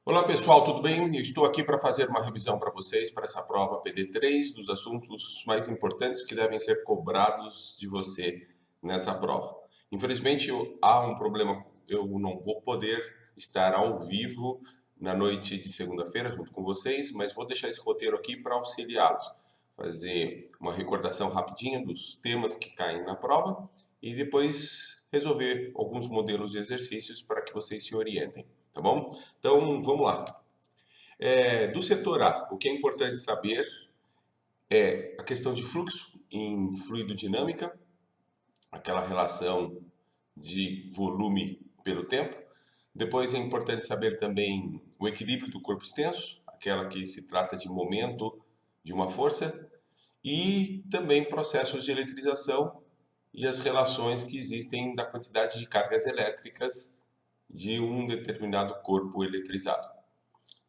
Olá pessoal, tudo bem? Eu estou aqui para fazer uma revisão para vocês para essa prova PD3 dos assuntos mais importantes que devem ser cobrados de você nessa prova. Infelizmente há um problema, eu não vou poder estar ao vivo na noite de segunda-feira junto com vocês, mas vou deixar esse roteiro aqui para auxiliá-los. Fazer uma recordação rapidinha dos temas que caem na prova e depois resolver alguns modelos de exercícios para que vocês se orientem, tá bom? Então, vamos lá. Do setor A, o que é importante saber é a questão de fluxo em fluidodinâmica, aquela relação de volume pelo tempo. Depois é importante saber também o equilíbrio do corpo extenso, aquela que se trata de momento de uma força, e também processos de eletrização e as relações que existem da quantidade de cargas elétricas de um determinado corpo eletrizado.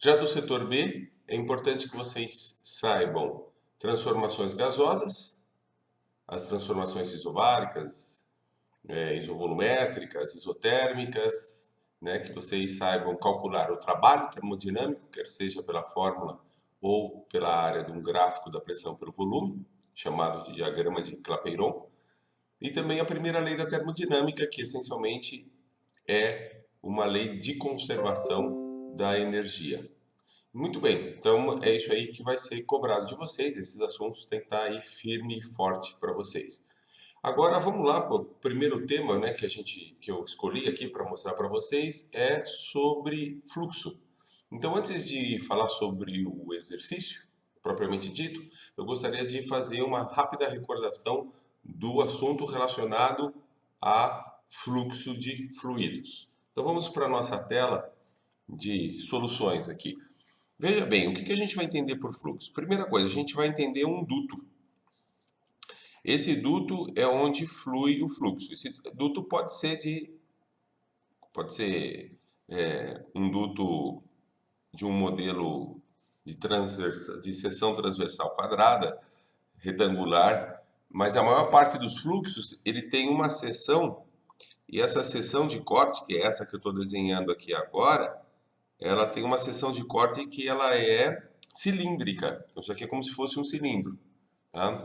Já do setor B, é importante que vocês saibam transformações gasosas, as transformações isobáricas, isovolumétricas, isotérmicas, né, que vocês saibam calcular o trabalho termodinâmico, quer seja pela fórmula ou pela área de um gráfico da pressão pelo volume, chamado de diagrama de Clapeyron, e também a primeira lei da termodinâmica, que essencialmente é uma lei de conservação da energia. Muito bem, então é isso aí que vai ser cobrado de vocês. Esses assuntos têm que estar aí firme e forte para vocês. Agora vamos lá, o primeiro tema, né, que eu escolhi aqui para mostrar para vocês é sobre fluxo. Então, antes de falar sobre o exercício propriamente dito, eu gostaria de fazer uma rápida recordação do assunto relacionado a fluxo de fluidos. Então, vamos para a nossa tela de soluções aqui. Veja bem, o que a gente vai entender por fluxo? Primeira coisa, a gente vai entender um duto. Esse duto é onde flui o fluxo. Esse duto pode ser um duto de um modelo de seção transversal quadrada, retangular, mas a maior parte dos fluxos ele tem uma seção, e essa seção de corte, que é essa que eu estou desenhando aqui agora, ela tem uma seção de corte que ela é cilíndrica. Então, isso aqui é como se fosse um cilindro. Tá?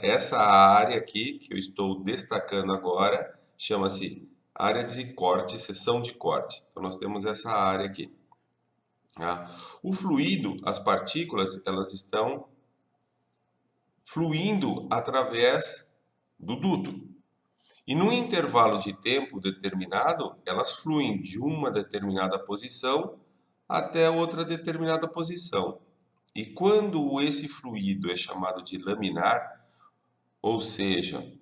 Essa área aqui, que eu estou destacando agora, chama-se área de corte, seção de corte. Então, nós temos essa área aqui. Tá? O fluido, as partículas, elas estão fluindo através do duto. E num intervalo de tempo determinado, elas fluem de uma determinada posição até outra determinada posição. E quando esse fluido é chamado de laminar, ou seja,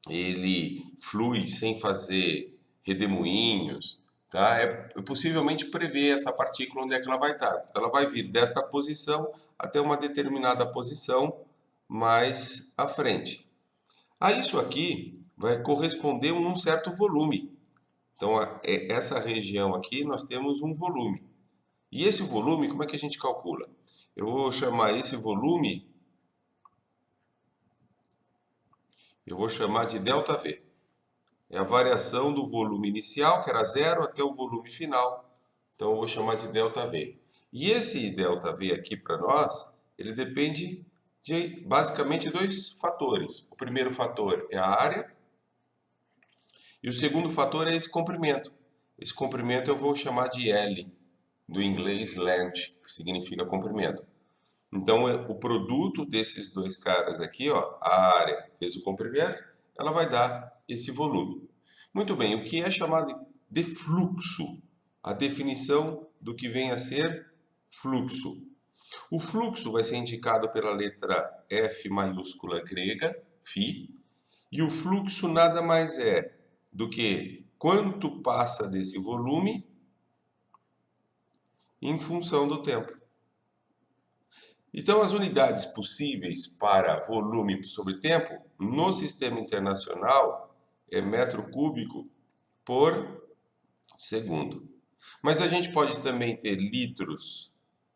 ele flui sem fazer redemoinhos, tá? Possivelmente prever essa partícula onde é que ela vai estar. Ela vai vir desta posição até uma determinada posição mais à frente. A isso aqui vai corresponder um certo volume. Então, essa região aqui nós temos um volume. E esse volume, como é que a gente calcula? Eu vou chamar esse volume, eu vou chamar de ΔV. É a variação do volume inicial, que era zero, até o volume final. Então, eu vou chamar de ΔV. E esse ΔV aqui para nós, ele depende de basicamente dois fatores. O primeiro fator é a área, e o segundo fator é esse comprimento. Esse comprimento eu vou chamar de L, do inglês length, que significa comprimento. Então, o produto desses dois caras aqui, ó, a área vezes o comprimento, ela vai dar esse volume. Muito bem, o que é chamado de fluxo? A definição do que vem a ser fluxo. O fluxo vai ser indicado pela letra F maiúscula grega, φ, e o fluxo nada mais é do que quanto passa desse volume em função do tempo. Então, as unidades possíveis para volume sobre tempo no sistema internacional é metro cúbico por segundo. Mas a gente pode também ter litros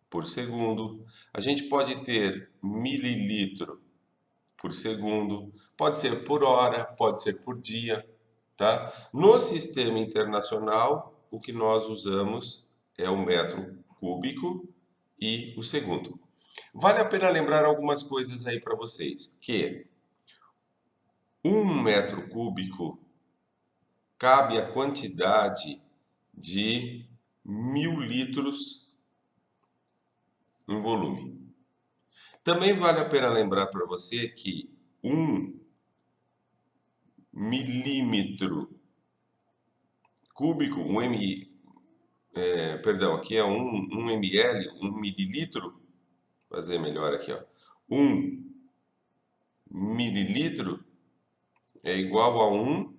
por segundo, a gente pode ter mililitro por segundo, pode ser por hora, pode ser por dia, tá? No sistema internacional, o que nós usamos é o metro cúbico e o segundo. Vale a pena lembrar algumas coisas aí para vocês, que 1 metro cúbico cabe a quantidade de 1000 litros em volume. Também vale a pena lembrar para você que 1 milímetro cúbico, perdão, aqui é 1 ml, 1 mililitro, vou fazer melhor aqui, ó. 1 mililitro é igual a 1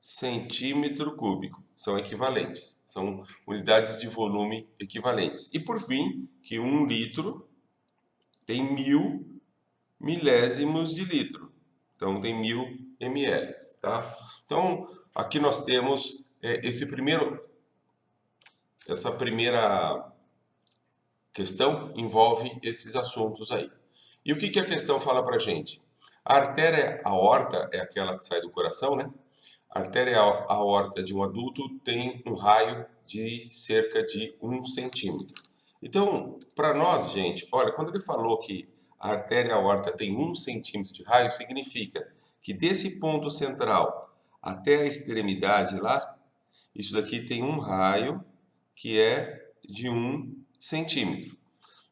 centímetro cúbico. São equivalentes, são unidades de volume equivalentes. E por fim, que 1 litro tem 1000 milésimos de litro. Então tem 1000 ml, tá? Então aqui nós temos essa primeira questão envolve esses assuntos aí. E o que que a questão fala pra gente? A artéria aorta é aquela que sai do coração, né? A artéria aorta de um adulto tem um raio de cerca de 1 centímetro. Então, para nós, gente, olha, quando ele falou que a artéria aorta tem 1 centímetro de raio, significa que desse ponto central até a extremidade lá, isso daqui tem um raio que é de 1 centímetro.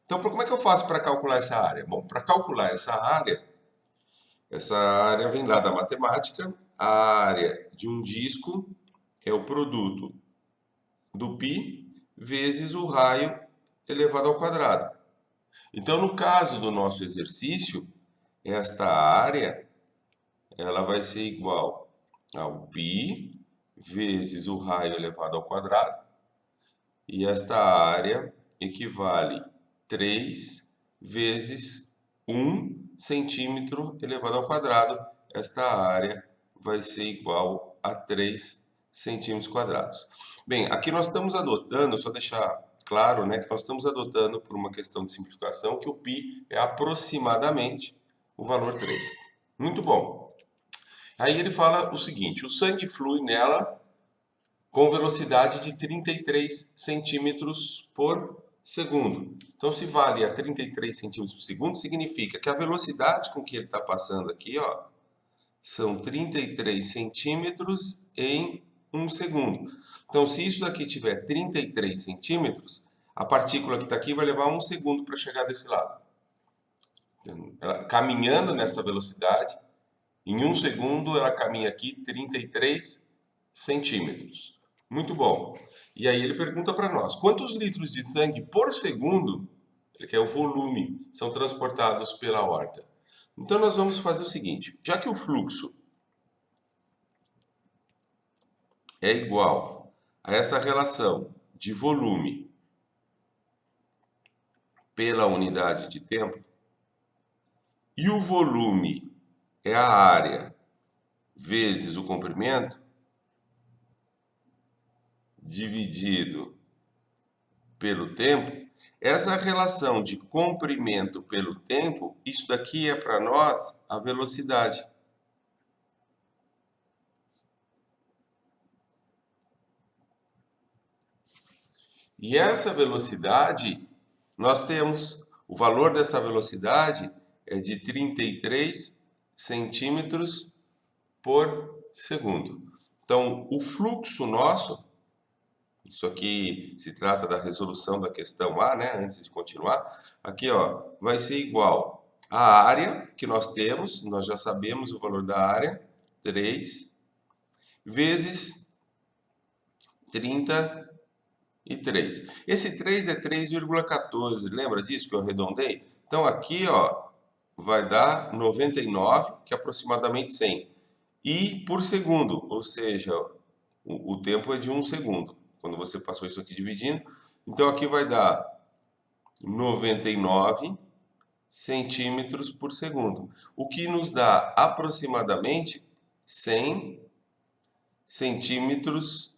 Então, como é que eu faço para calcular essa área? Bom, para calcular essa área vem lá da matemática. A área de um disco é o produto do π vezes o raio elevado ao quadrado. Então, no caso do nosso exercício, esta área ela vai ser igual ao π vezes o raio elevado ao quadrado. E esta área equivale 3 vezes 1 centímetro elevado ao quadrado. Esta área vai ser igual a 3 centímetros quadrados. Bem, aqui nós estamos adotando, só deixar claro, né, que nós estamos adotando por uma questão de simplificação que o π é aproximadamente o valor 3. Muito bom. Aí ele fala o seguinte, o sangue flui nela com velocidade de 33 centímetros por segundo. Então, se vale a 33 centímetros por segundo, significa que a velocidade com que ele está passando aqui, ó, são 33 centímetros em 1 segundo. Então, se isso daqui tiver 33 centímetros, a partícula que está aqui vai levar 1 segundo para chegar desse lado. Ela, caminhando nessa velocidade, em 1 segundo ela caminha aqui 33 centímetros. Muito bom. E aí ele pergunta para nós, quantos litros de sangue por segundo, que é o volume, são transportados pela aorta? Então nós vamos fazer o seguinte, já que o fluxo é igual a essa relação de volume pela unidade de tempo, e o volume é a área vezes o comprimento, dividido pelo tempo, essa relação de comprimento pelo tempo, isso daqui é para nós a velocidade. E essa velocidade, nós temos, o valor dessa velocidade é de 33 centímetros por segundo. Então, o fluxo nosso, isso aqui se trata da resolução da questão A, né? Antes de continuar, aqui ó, vai ser igual à área que nós temos, nós já sabemos o valor da área, 3, vezes 33. Esse 3 é 3,14, lembra disso que eu arredondei? Então aqui ó, vai dar 99, que é aproximadamente 100. E por segundo, ou seja, o tempo é de 1 segundo. Quando você passou isso aqui dividindo, então aqui vai dar 99 centímetros por segundo, o que nos dá aproximadamente 100 centímetros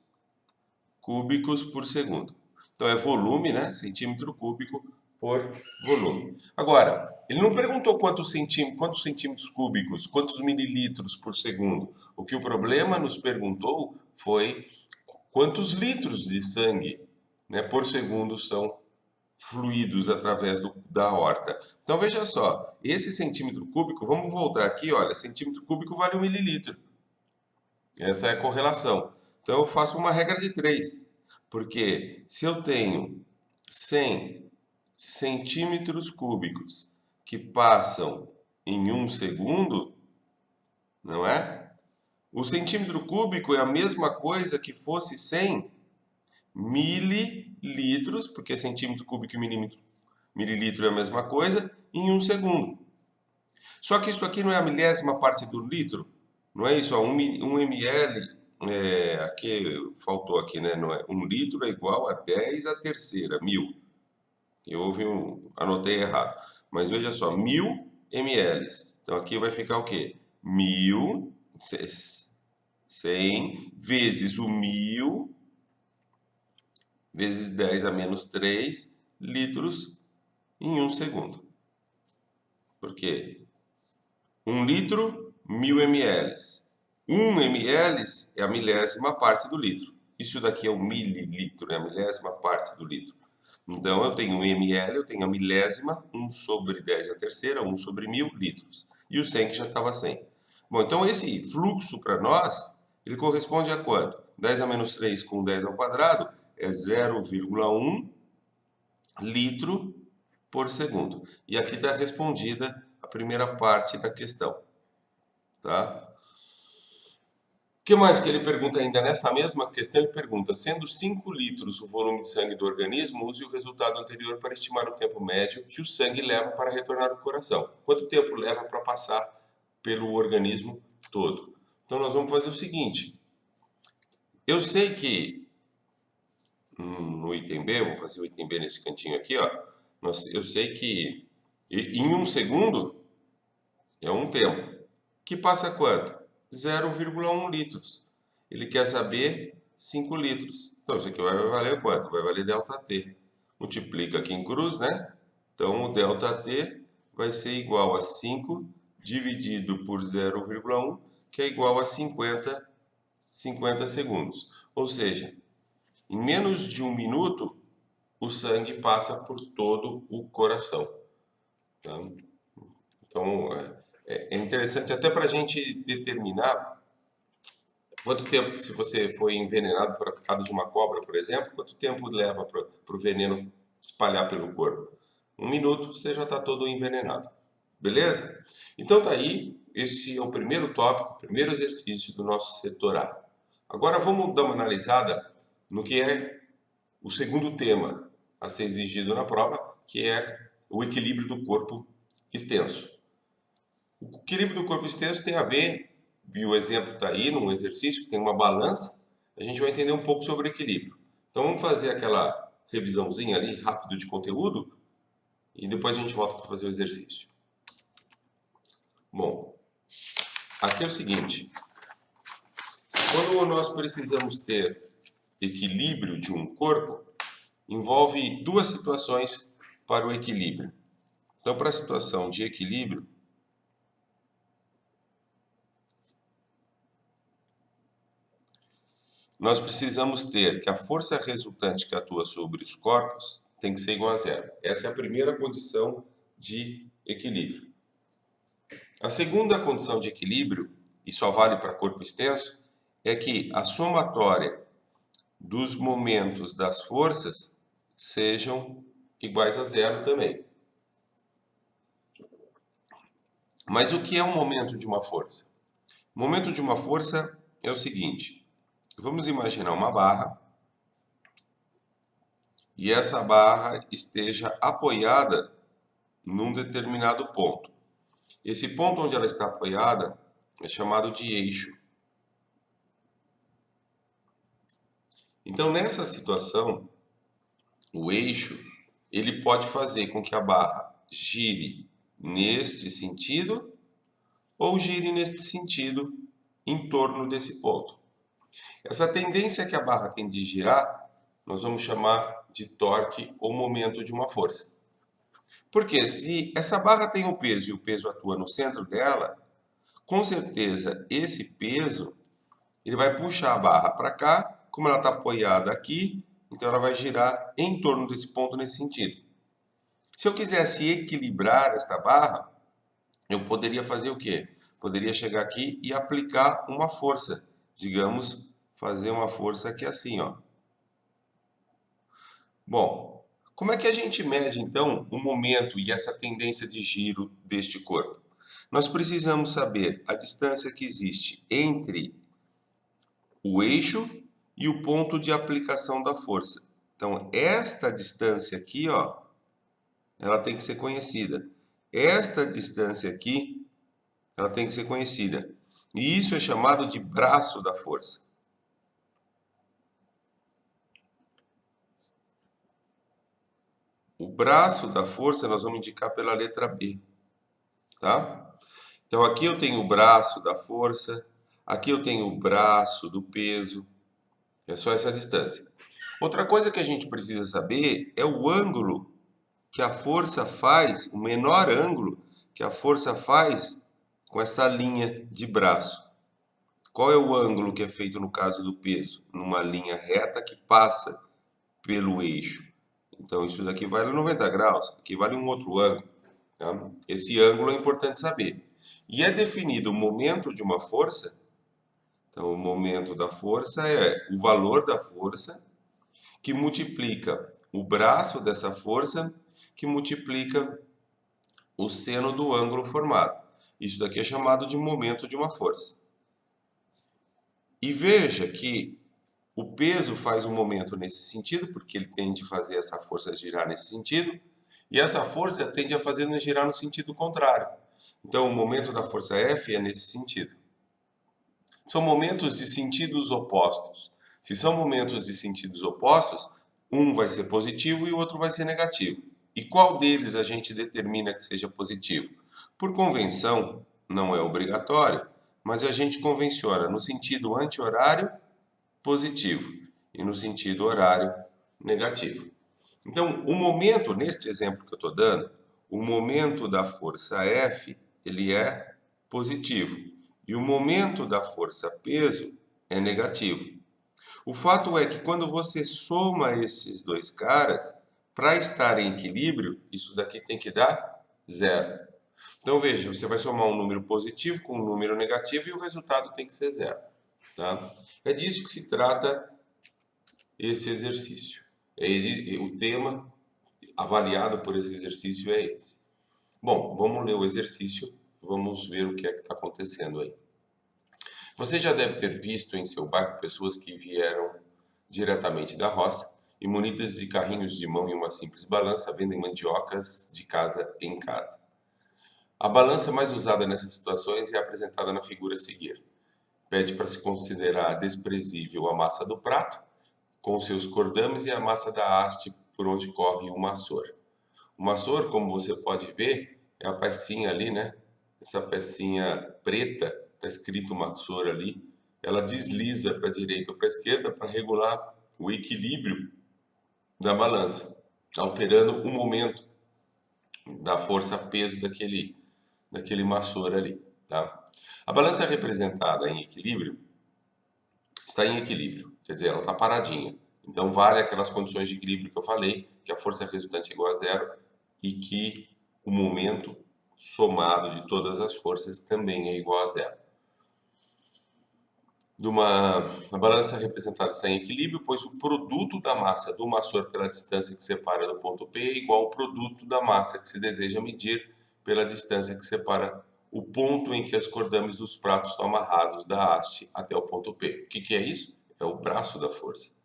cúbicos por segundo. Então é volume, né? Centímetro cúbico por volume. Agora, ele não perguntou quantos centímetros cúbicos, quantos mililitros por segundo. O que o problema nos perguntou foi quantos litros de sangue né, por segundo são fluídos através da aorta. Então veja só, esse centímetro cúbico, vamos voltar aqui, olha, centímetro cúbico vale 1 mililitro. Essa é a correlação. Então eu faço uma regra de 3, porque se eu tenho 100 centímetros cúbicos que passam em 1 segundo, não é? O centímetro cúbico é a mesma coisa que fosse 100 mililitros, porque centímetro cúbico e mililitro é a mesma coisa, em 1 segundo. Só que isso aqui não é a milésima parte do litro, não é isso? 1 ml, aqui faltou aqui, né? Não é? 1 litro é igual a 10 à terceira, 1000. Anotei errado. Mas veja só, 1000 ml. Então aqui vai ficar o quê? 1000, 100 vezes o 1000 vezes 10 a menos 3 litros em 1 segundo. Por quê? 1 litro, 1000 ml. 1 ml é a milésima parte do litro. Isso daqui é o mililitro, é a milésima parte do litro. Então, eu tenho 1 ml, eu tenho a milésima, 1 sobre 10 a terceira, 1 sobre 1000 litros. E o 100 que já estava 100. Bom, então esse fluxo para nós, ele corresponde a quanto? 10 a menos 3 com 10 ao quadrado é 0,1 litro por segundo. E aqui está respondida a primeira parte da questão. Tá? O que mais que ele pergunta ainda nessa mesma questão? Ele pergunta, sendo 5 litros o volume de sangue do organismo, use o resultado anterior para estimar o tempo médio que o sangue leva para retornar ao coração. Quanto tempo leva para passar pelo organismo todo? Então nós vamos fazer o seguinte. Eu sei que no item B, vou fazer o item B nesse cantinho aqui, ó. Eu sei que em 1 segundo é um tempo. Que passa quanto? 0,1 litros. Ele quer saber 5 litros. Então, isso aqui vai valer quanto? Vai valer ΔT. Multiplica aqui em cruz, né? Então, o ΔT vai ser igual a 5 dividido por 0,1, que é igual a 50 segundos. Ou seja, em menos de 1 minuto, o sangue passa por todo o coração. Então, é interessante até para a gente determinar quanto tempo que, se você foi envenenado por a picada de uma cobra, por exemplo, quanto tempo leva para o veneno espalhar pelo corpo? 1 minuto, você já está todo envenenado. Beleza? Então tá aí, esse é o primeiro tópico, o primeiro exercício do nosso setor A. Agora vamos dar uma analisada no que é o segundo tema a ser exigido na prova, que é o equilíbrio do corpo extenso. O equilíbrio do corpo extenso tem a ver, e o exemplo está aí, num exercício que tem uma balança, a gente vai entender um pouco sobre o equilíbrio. Então vamos fazer aquela revisãozinha ali, rápido de conteúdo, e depois a gente volta para fazer o exercício. Bom, aqui é o seguinte, quando nós precisamos ter equilíbrio de um corpo, envolve duas situações para o equilíbrio. Então, para a situação de equilíbrio, nós precisamos ter que a força resultante que atua sobre os corpos tem que ser igual a zero. Essa é a primeira condição de equilíbrio. A segunda condição de equilíbrio, e só vale para corpo extenso, é que a somatória dos momentos das forças sejam iguais a zero também. Mas o que é um momento de uma força? O momento de uma força é o seguinte, vamos imaginar uma barra e essa barra esteja apoiada num determinado ponto. Esse ponto onde ela está apoiada é chamado de eixo. Então, nessa situação, o eixo ele pode fazer com que a barra gire neste sentido ou gire neste sentido em torno desse ponto. Essa tendência que a barra tem de girar, nós vamos chamar de torque ou momento de uma força. Porque se essa barra tem um peso e o peso atua no centro dela, com certeza esse peso ele vai puxar a barra para cá, como ela está apoiada aqui, então ela vai girar em torno desse ponto nesse sentido. Se eu quisesse equilibrar esta barra, eu poderia fazer o quê? Poderia chegar aqui e aplicar uma força. Digamos, fazer uma força aqui assim, ó. Bom, como é que a gente mede, então, o momento e essa tendência de giro deste corpo? Nós precisamos saber a distância que existe entre o eixo e o ponto de aplicação da força. Então, esta distância aqui, ó, ela tem que ser conhecida. Esta distância aqui, ela tem que ser conhecida. E isso é chamado de braço da força. O braço da força nós vamos indicar pela letra B, tá? Então aqui eu tenho o braço da força, aqui eu tenho o braço do peso, é só essa distância. Outra coisa que a gente precisa saber é o ângulo que a força faz, o menor ângulo que a força faz com essa linha de braço. Qual é o ângulo que é feito no caso do peso? Numa linha reta que passa pelo eixo. Então isso daqui vale 90 graus, aqui vale um outro ângulo. Tá? Esse ângulo é importante saber. E é definido o momento de uma força. Então o momento da força é o valor da força que multiplica o braço dessa força, que multiplica o seno do ângulo formado. Isso daqui é chamado de momento de uma força. E veja que o peso faz um momento nesse sentido, porque ele tende a fazer essa força girar nesse sentido, e essa força tende a fazer girar no sentido contrário. Então, o momento da força F é nesse sentido. São momentos de sentidos opostos. Se são momentos de sentidos opostos, um vai ser positivo e o outro vai ser negativo. E qual deles a gente determina que seja positivo? Por convenção, não é obrigatório, mas a gente convenciona no sentido anti-horário, positivo, e no sentido horário, negativo. Então, o momento, neste exemplo que eu estou dando, o momento da força F, ele é positivo. E o momento da força peso é negativo. O fato é que quando você soma esses dois caras, para estar em equilíbrio, isso daqui tem que dar zero. Então veja, você vai somar um número positivo com um número negativo e o resultado tem que ser zero. Tá? É disso que se trata esse exercício. O tema avaliado por esse exercício é esse. Bom, vamos ler o exercício, vamos ver o que é que está acontecendo aí. Você já deve ter visto em seu bairro pessoas que vieram diretamente da roça e munidas de carrinhos de mão e uma simples balança vendem mandiocas de casa em casa. A balança mais usada nessas situações é apresentada na figura a seguir. Pede para se considerar desprezível a massa do prato, com seus cordames e a massa da haste por onde corre o maçor. O maçor, como você pode ver, é a pecinha ali, né? Essa pecinha preta, está escrito maçor ali, ela desliza para a direita ou para a esquerda para regular o equilíbrio da balança, alterando o momento da força-peso daquele maçor ali, tá? A balança representada em equilíbrio está em equilíbrio, quer dizer, ela está paradinha. Então, vale aquelas condições de equilíbrio que eu falei, que a força resultante é igual a zero e que o momento somado de todas as forças também é igual a zero. A balança representada está em equilíbrio, pois o produto da massa do maçor pela distância que separa do ponto P é igual ao produto da massa que se deseja medir pela distância que separa o ponto em que as cordames dos pratos estão amarrados da haste até o ponto P. O que é isso? É o braço da força.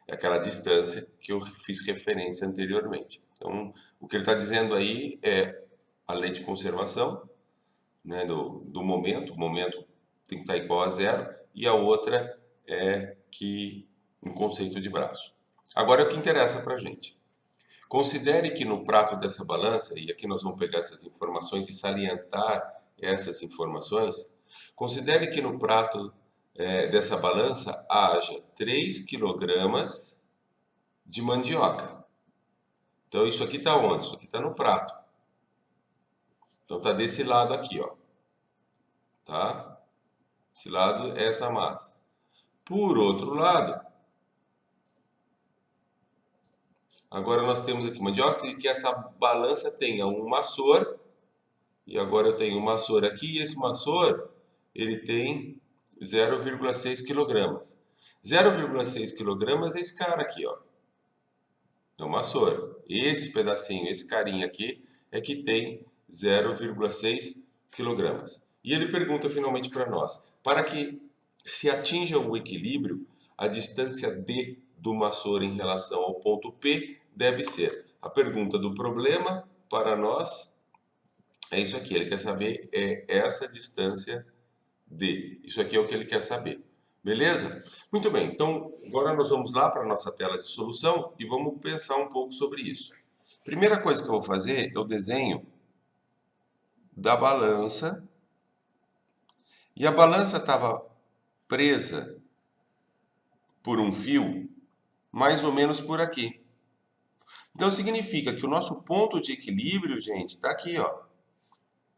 É aquela distância que eu fiz referência anteriormente. Então, o que ele está dizendo aí é a lei de conservação, né, do momento. O momento tem que estar igual a zero. E a outra é que um conceito de braço. Agora, o que interessa para a gente. Considere que no prato dessa balança, e aqui nós vamos pegar essas informações e salientar essas informações, considere que no prato dessa balança haja 3 quilogramas de mandioca. Então, isso aqui está onde? Isso aqui está no prato. Então, está desse lado aqui, ó. Tá? Esse lado é essa massa. Por outro lado, Agora nós temos aqui uma mandioca e que essa balança tenha um maçor. E agora eu tenho um maçor aqui e esse maçor ele tem 0,6 quilogramas. 0,6 quilogramas é esse cara aqui, ó. É o maçor. Esse pedacinho, esse carinha aqui, é que tem 0,6 quilogramas. E ele pergunta finalmente para nós, para que se atinja o equilíbrio, a distância D do maçor em relação ao ponto P deve ser. A pergunta do problema para nós é isso aqui, ele quer saber essa distância D. Isso aqui é o que ele quer saber. Beleza? Muito bem, então agora nós vamos lá para a nossa tela de solução e vamos pensar um pouco sobre isso. Primeira coisa que eu vou fazer é o desenho da balança. E a balança estava presa por um fio, mais ou menos por aqui. Então significa que o nosso ponto de equilíbrio, gente, está aqui, ó.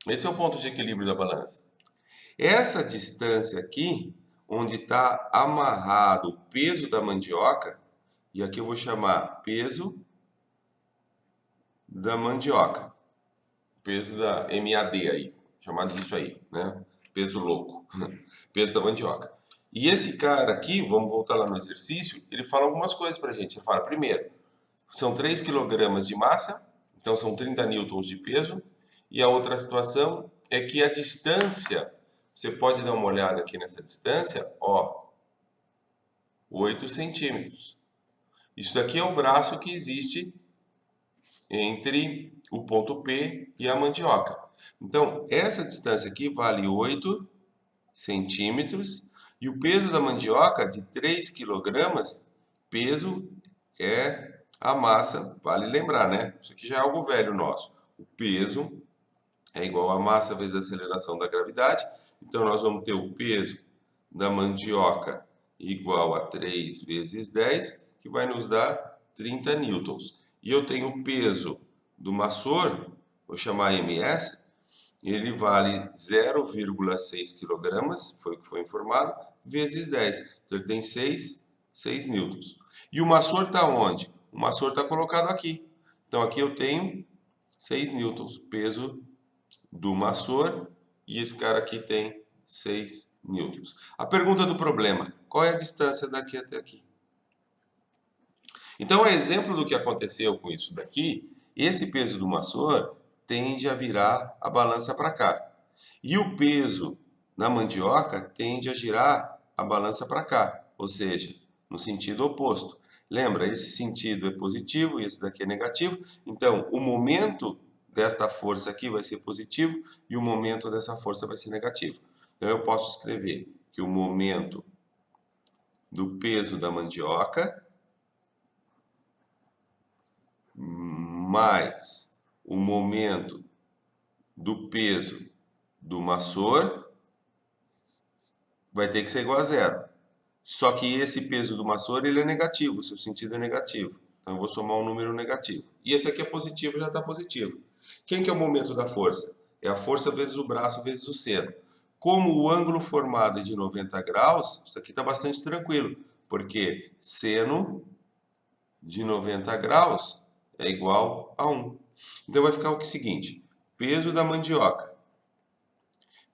Esse é o ponto de equilíbrio da balança. Essa distância aqui, onde está amarrado o peso da mandioca, e aqui eu vou chamar peso da mandioca, peso da MAD aí, chamado disso aí, né? Peso louco, peso da mandioca. E esse cara aqui, vamos voltar lá no exercício, ele fala algumas coisas pra gente. Ele fala, primeiro, são 3 kg de massa, então são 30 newtons de peso, e a outra situação é que a distância, você pode dar uma olhada aqui nessa distância, ó, 8 centímetros. Isso daqui é o braço que existe entre o ponto P e a mandioca. Então, essa distância aqui vale 8 centímetros e o peso da mandioca de 3 quilogramas, peso é a massa, vale lembrar, né? Isso aqui já é algo velho nosso. O peso é igual a massa vezes a aceleração da gravidade. Então, nós vamos ter o peso da mandioca igual a 3 vezes 10, que vai nos dar 30 newtons. E eu tenho o peso do maçor, vou chamar MS, ele vale 0,6 kg, foi o que foi informado, vezes 10. Então, ele tem 6 newtons. E o maçor está onde? O maçor está colocado aqui. Então, aqui eu tenho 6 newtons, peso do maçor, e esse cara aqui tem 6 newtons. A pergunta do problema, qual é a distância daqui até aqui? Então, a exemplo do que aconteceu com isso daqui, esse peso do maçor tende a virar a balança para cá. E o peso na mandioca tende a girar a balança para cá, ou seja, no sentido oposto. Lembra, esse sentido é positivo e esse daqui é negativo. Então, o momento desta força aqui vai ser positivo e o momento dessa força vai ser negativo. Então, eu posso escrever que o momento do peso da mandioca mais o momento do peso do maçor vai ter que ser igual a zero. Só que esse peso do maçor ele é negativo, o seu sentido é negativo. Então eu vou somar um número negativo. E esse aqui é positivo, já está positivo. Quem que é o momento da força? É a força vezes o braço vezes o seno. Como o ângulo formado é de 90 graus, isso aqui está bastante tranquilo, porque seno de 90 graus é igual a 1. Então vai ficar o seguinte, peso da mandioca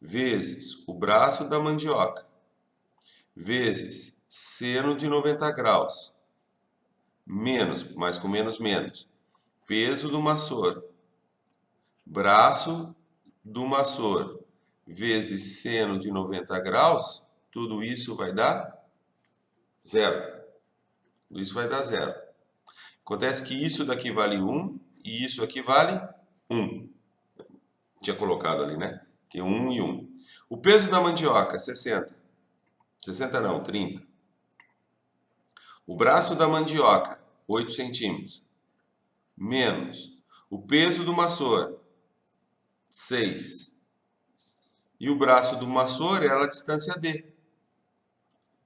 vezes o braço da mandioca vezes seno de 90 graus menos, mais com menos, menos, peso do maçor, braço do maçor vezes seno de 90 graus, tudo isso vai dar zero. Tudo isso vai dar zero. Acontece que isso daqui vale 1 e isso aqui vale 1. Tinha colocado ali, né? Que 1 e 1. O peso da mandioca, 60. 60 não, 30. O braço da mandioca, 8 centímetros. Menos o peso do maçor, 6. E o braço do maçor é a distância D.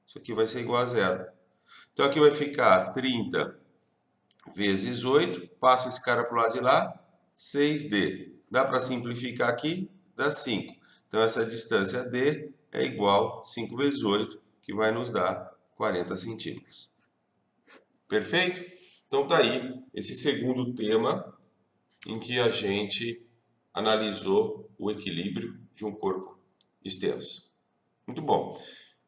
Isso aqui vai ser igual a zero. Então aqui vai ficar 30 vezes 8. Passa esse cara para o lado de lá, 6D. Dá para simplificar aqui? Dá 5. Então essa distância D é igual a 5 vezes 8, que vai nos dar 40 centímetros. Perfeito? Então tá aí esse segundo tema em que a gente analisou o equilíbrio de um corpo extenso. Muito bom.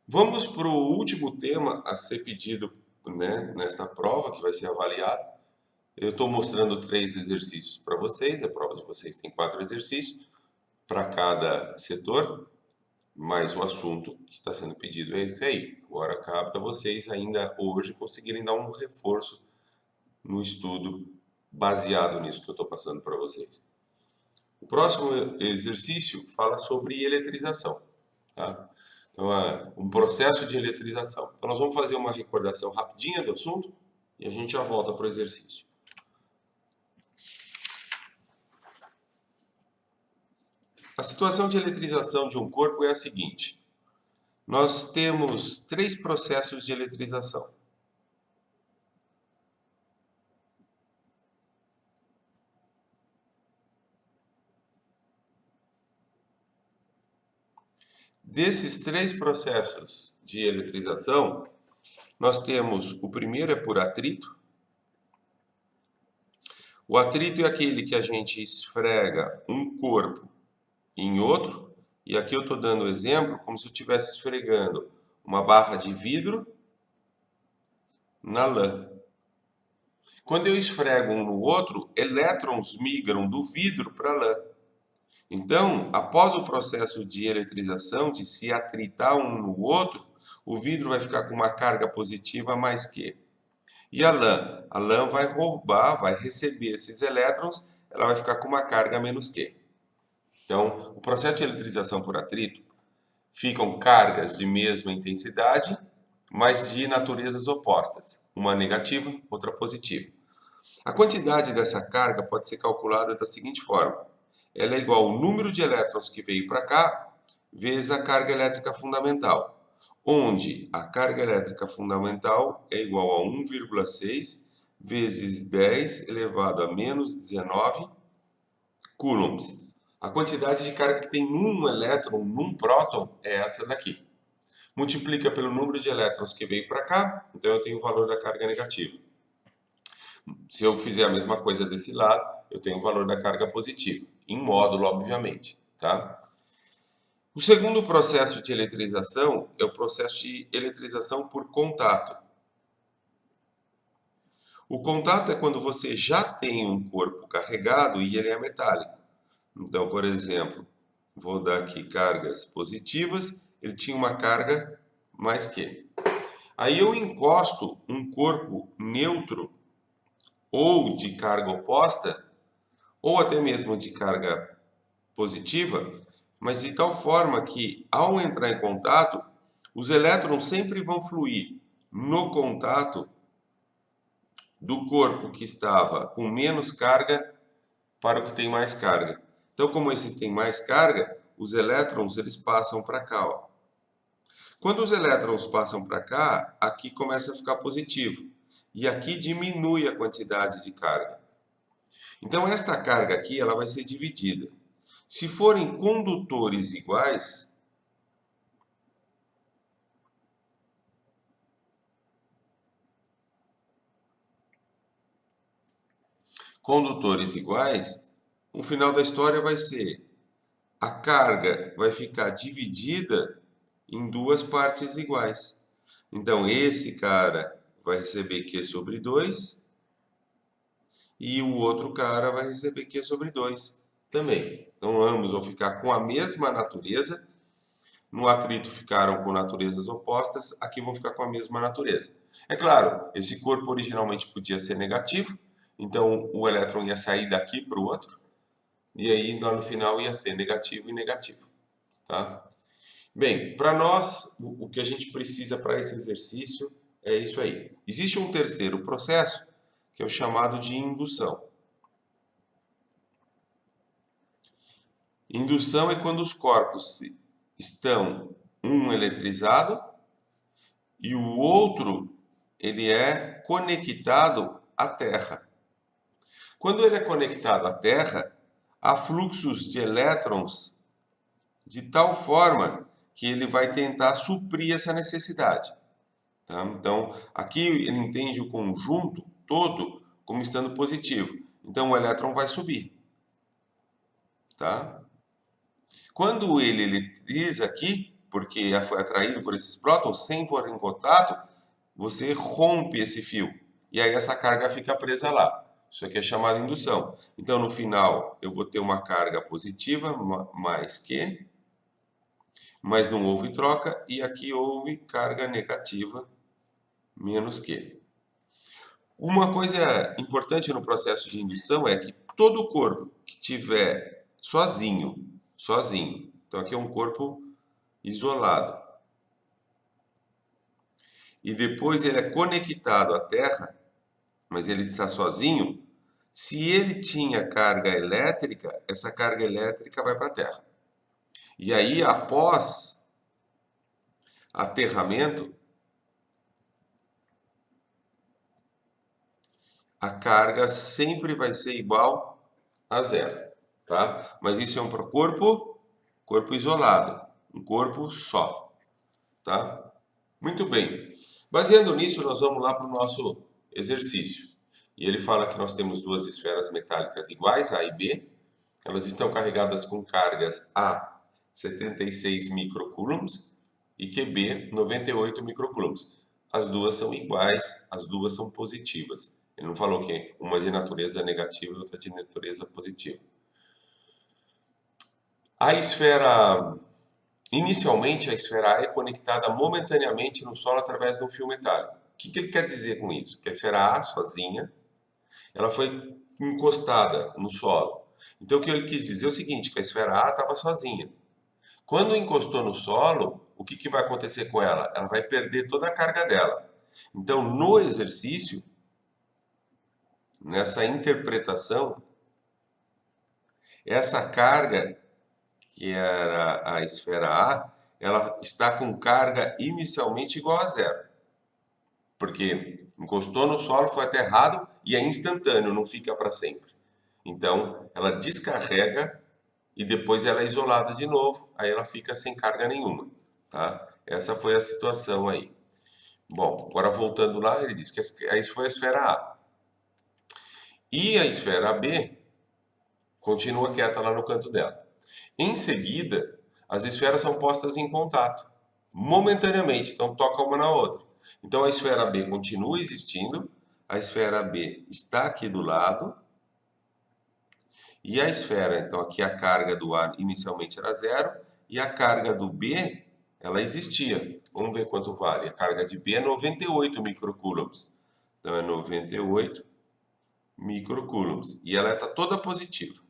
Vamos para o último tema a ser pedido, né, nesta prova, que vai ser avaliado. Eu estou mostrando 3 exercícios para vocês, a prova de vocês tem 4 exercícios para cada setor, mas o assunto que está sendo pedido é esse aí. Agora cabe a vocês ainda hoje conseguirem dar um reforço no estudo baseado nisso que eu estou passando para vocês. O próximo exercício fala sobre eletrização, tá? Então, um processo de eletrização. Então, nós vamos fazer uma recordação rapidinha do assunto e a gente já volta para o exercício. A situação de eletrização de um corpo é a seguinte. Nós temos 3 processos de eletrização. Desses 3 processos de eletrização, nós temos o primeiro é por atrito. O atrito é aquele que a gente esfrega um corpo em outro, e aqui eu estou dando o exemplo como se eu estivesse esfregando uma barra de vidro na lã. Quando eu esfrego um no outro, elétrons migram do vidro para a lã. Então, após o processo de eletrização, de se atritar um no outro, o vidro vai ficar com uma carga positiva mais Q. E a lã? A lã vai roubar, vai receber esses elétrons, ela vai ficar com uma carga menos Q. Então, o processo de eletrização por atrito ficam cargas de mesma intensidade, mas de naturezas opostas, uma negativa, outra positiva. A quantidade dessa carga pode ser calculada da seguinte forma: ela é igual ao número de elétrons que veio para cá, vezes a carga elétrica fundamental, onde a carga elétrica fundamental é igual a 1,6 vezes 10 elevado a menos 19 coulombs. A quantidade de carga que tem num elétron, num próton, é essa daqui. Multiplica pelo número de elétrons que veio para cá, então eu tenho o valor da carga negativa. Se eu fizer a mesma coisa desse lado, eu tenho o valor da carga positiva, em módulo, obviamente, tá? O segundo processo de eletrização é o processo de eletrização por contato. O contato é quando você já tem um corpo carregado e ele é metálico. Então, por exemplo, vou dar aqui cargas positivas, ele tinha uma carga mais Q. Aí eu encosto um corpo neutro ou de carga oposta, ou até mesmo de carga positiva, mas de tal forma que, ao entrar em contato, os elétrons sempre vão fluir no contato do corpo que estava com menos carga para o que tem mais carga. Então, como esse tem mais carga, os elétrons eles passam para cá. Ó. Quando os elétrons passam para cá, aqui começa a ficar positivo. E aqui diminui a quantidade de carga. Então, esta carga aqui ela vai ser dividida. Se forem condutores iguais, o final da história vai ser a carga vai ficar dividida em 2 partes iguais. Então, esse cara vai receber Q sobre 2 e o outro cara vai receber Q sobre 2 também. Então, ambos vão ficar com a mesma natureza. No atrito ficaram com naturezas opostas, aqui vão ficar com a mesma natureza. É claro, esse corpo originalmente podia ser negativo, então o elétron ia sair daqui para o outro, e aí lá no final ia ser negativo e negativo. Tá? Bem, para nós, o que a gente precisa para esse exercício é isso aí. Existe um terceiro processo, que é o chamado de indução. Indução é quando os corpos estão um eletrizado e o outro ele é conectado à Terra. Quando ele é conectado à Terra, há fluxos de elétrons de tal forma que ele vai tentar suprir essa necessidade. Tá? Então, aqui ele entende o conjunto todo como estando positivo. Então, o elétron vai subir. Tá? Quando ele eletriza aqui, porque foi atraído por esses prótons, sem pôr em contato, você rompe esse fio. E aí essa carga fica presa lá. Isso aqui é chamado indução. Então, no final, eu vou ter uma carga positiva mais Q, mas não houve troca, e aqui houve carga negativa menos Q. Uma coisa importante no processo de indução é que todo corpo que tiver sozinho, então aqui é um corpo isolado, e depois ele é conectado à Terra, mas ele está sozinho, se ele tinha carga elétrica, essa carga elétrica vai para a Terra. E aí, após aterramento, a carga sempre vai ser igual a zero, tá? Mas isso é um corpo isolado, um corpo só, tá? Muito bem. Baseando nisso, nós vamos lá para o nosso exercício. E ele fala que nós temos duas esferas metálicas iguais, A e B. Elas estão carregadas com cargas A, 76 microcoulombs, e QB, 98 microcoulombs. As duas são iguais, as duas são positivas. Ele não falou que uma é de natureza negativa e outra de natureza positiva. A esfera, inicialmente, a esfera A é conectada momentaneamente no solo através de um fio metálico. O que ele quer dizer com isso? Que a esfera A, sozinha, ela foi encostada no solo. Então, o que ele quis dizer é o seguinte, que a esfera A estava sozinha. Quando encostou no solo, o que vai acontecer com ela? Ela vai perder toda a carga dela. Então, no exercício, nessa interpretação, essa carga, que era a esfera A, ela está com carga inicialmente igual a zero. Porque encostou no solo, foi aterrado e é instantâneo, não fica para sempre. Então, ela descarrega e depois ela é isolada de novo, aí ela fica sem carga nenhuma, tá? Essa foi a situação aí. Bom, agora voltando lá, ele diz que isso foi a esfera A. E a esfera B continua quieta lá no canto dela. Em seguida, as esferas são postas em contato, momentaneamente, então toca uma na outra. Então a esfera B continua existindo, a esfera B está aqui do lado, e a esfera, então aqui a carga do A inicialmente era zero, e a carga do B, ela existia. Vamos ver quanto vale. A carga de B é 98 microcoulombs. Então é 98 microcoulombs. E ela está toda positiva.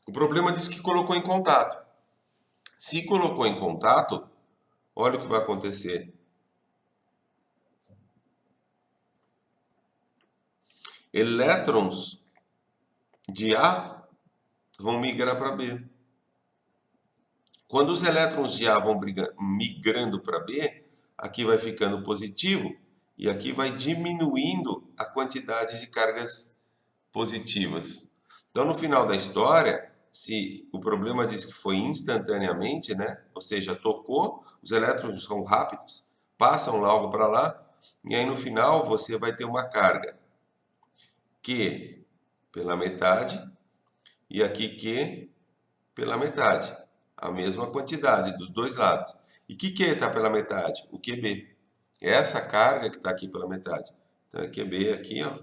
O problema diz que colocou em contato. Se colocou em contato, olha o que vai acontecer. Elétrons de A vão migrar para B. Quando os elétrons de A vão migrando para B, aqui vai ficando positivo e aqui vai diminuindo a quantidade de cargas positivas. Então, no final da história, se o problema diz que foi instantaneamente, né? Ou seja, tocou, os elétrons são rápidos, passam logo para lá, e aí no final você vai ter uma carga Q pela metade e aqui Q pela metade. A mesma quantidade dos dois lados. E o que está pela metade? O QB. É essa carga que está aqui pela metade. Então é QB aqui, ó.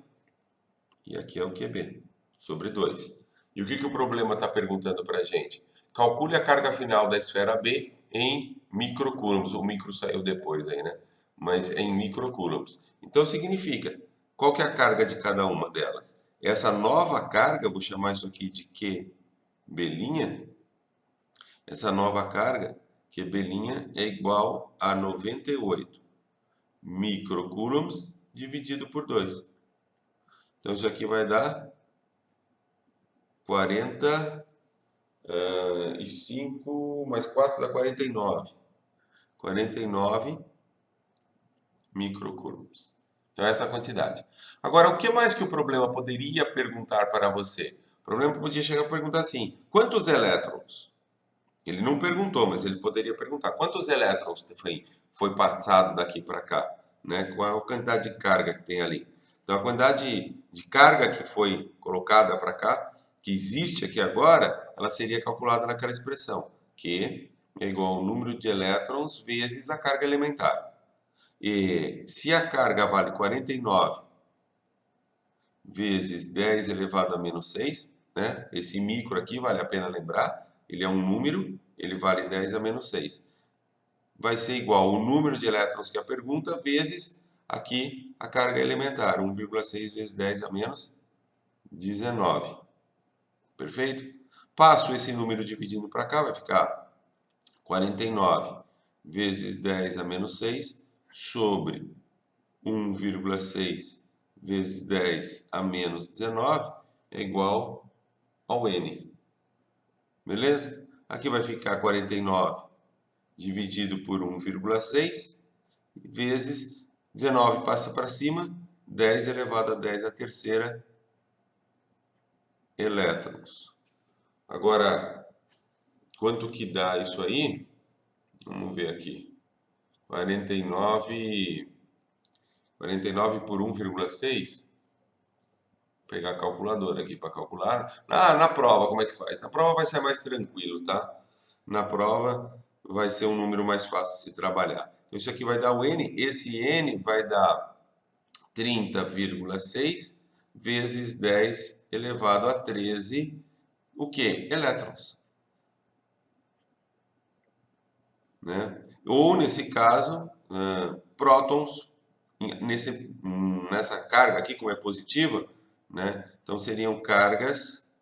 E aqui é o QB, sobre 2. E o que o problema está perguntando para a gente? Calcule a carga final da esfera B em microcoulombs. O micro saiu depois aí, né? Mas em microcoulombs. Então significa, qual que é a carga de cada uma delas? Essa nova carga, vou chamar isso aqui de QB', essa nova carga, QB' é igual a 98 microcoulombs dividido por 2. Então isso aqui vai dar 45 mais 4 dá 49. 49 microcoulombs. Então essa é a quantidade. Agora, o que mais que o problema poderia perguntar para você? O problema podia chegar a perguntar assim, quantos elétrons? Ele não perguntou, mas ele poderia perguntar, quantos elétrons foi passado daqui para cá? né? Qual é a quantidade de carga que tem ali. Então, a quantidade de carga que foi colocada para cá, que existe aqui agora, ela seria calculada naquela expressão, que é igual ao número de elétrons vezes a carga elementar. E se a carga vale 49 vezes 10 elevado a menos 6, né? Esse micro aqui vale a pena lembrar, ele é um número, ele vale 10 a menos 6. Vai ser igual ao número de elétrons que a pergunta vezes aqui a carga elementar, 1,6 vezes 10 a menos 19. Perfeito? Passo esse número dividindo para cá, vai ficar 49 vezes 10 a menos 6 sobre 1,6 vezes 10 a menos 19 é igual ao N. Beleza? Aqui vai ficar 49 dividido por 1,6 vezes 19 passa para cima, 10 elevado a 10 a terceira elétrons. Agora, quanto que dá isso aí? Vamos ver aqui. 49 por 1,6. Vou pegar a calculadora aqui para calcular. Na prova, como é que faz? Na prova vai ser mais tranquilo, tá? Na prova vai ser um número mais fácil de se trabalhar. Então, isso aqui vai dar o N. Esse N vai dar 30,6 vezes 10 elevado a 13, o quê? Elétrons. Né? Ou, nesse caso, prótons, nessa carga aqui, como é positiva, né? Então seriam cargas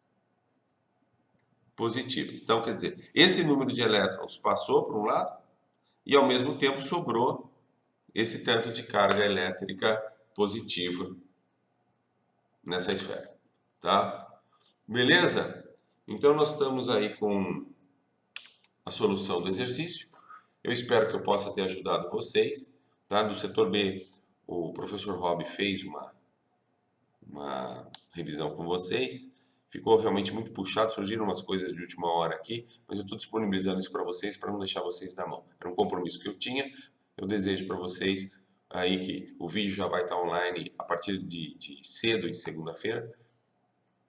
positivas. Então, quer dizer, esse número de elétrons passou para um lado e, ao mesmo tempo, sobrou esse tanto de carga elétrica positiva nessa esfera. Tá? Beleza? Então, nós estamos aí com a solução do exercício. Eu espero que eu possa ter ajudado vocês. Tá? Do setor B, o professor Rob fez uma revisão com vocês. Ficou realmente muito puxado, surgiram umas coisas de última hora aqui, mas eu estou disponibilizando isso para vocês, para não deixar vocês na mão. Era um compromisso que eu tinha. Eu desejo para vocês aí que o vídeo já vai estar online a partir de cedo, de segunda-feira.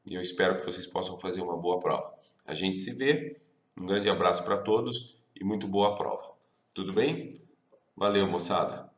E eu espero que vocês possam fazer uma boa prova. A gente se vê. Um grande abraço para todos e muito boa prova. Tudo bem? Valeu, moçada!